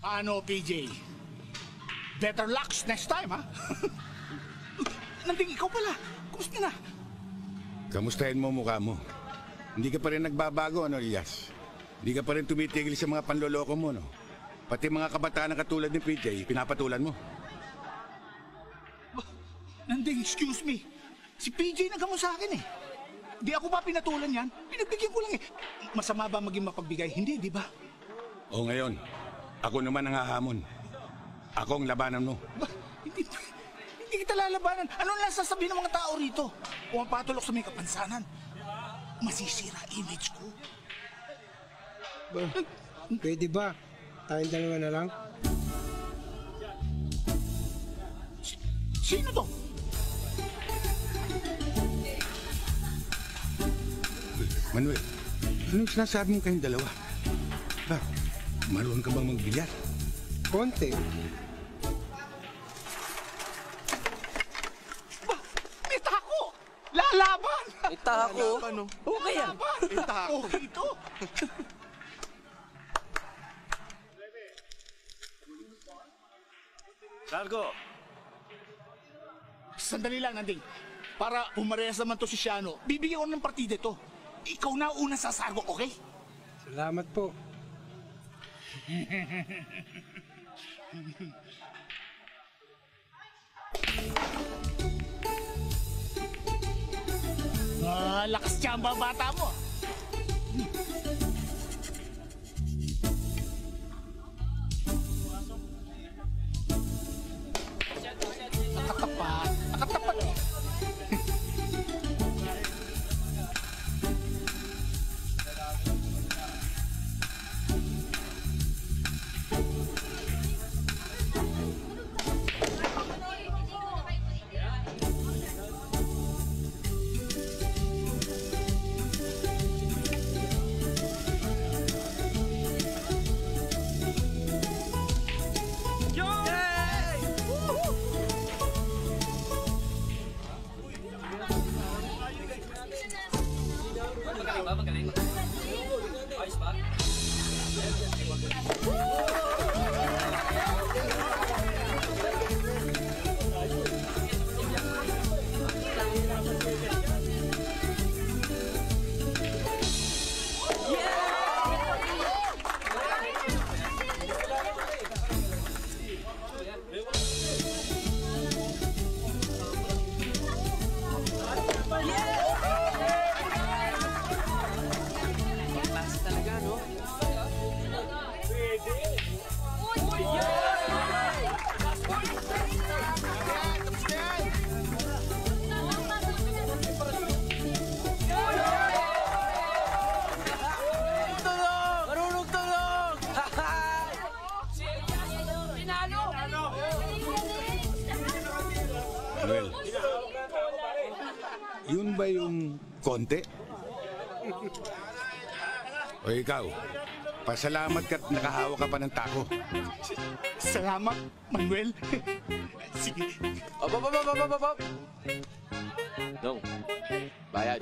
Ano, PJ? Better luck next time, ha? Nanding ikaw pala. Kumusta na? Kamustahin mo mukha mo. Hindi ka pa rin nagbabago, ano, Elias? Hindi ka pa rin tumitigil sa mga panloloko mo, no? Pati mga kabataan na katulad ni PJ, pinapatulan mo. Nanding, excuse me. Si PJ nagamo sa akin, eh. Di ako ba pinatulan yan? Pinagbigyan ko lang, eh. Masama ba maging mapagbigay? Hindi, di ba? O ngayon, ako naman ang hahamon. Ako ang labanan mo. Hindi kita lalabanan. Ano lang sasabihin ng mga tao rito? Pumapatulok sa may kapansanan. Masisira image ko. Pwede ba? Tayong dalawa na lang? Sino to? Manuel, anong sinasabi mo kayong dalawa? Ba, marunong ka bang magbilyar? Konti. May tako! Lalaban! May tako? Okay yan. May tako. Okay ito. Largo! Sandali lang, Nanding. Para pumarehas naman to si Shiano, bibigyan ko ng partida ito. Ikaw na una sa sargo, okay? Salamat po. Lakas tiyamba bata mo. Nakatapat. Nakatapat. Magaling ba? Ayos ba? Manuel, yun ba yung konti? O ikaw, pasalamat ka't nakahawa ka pa ng tako. Salamat, Manuel. Sige. Dong, bayad.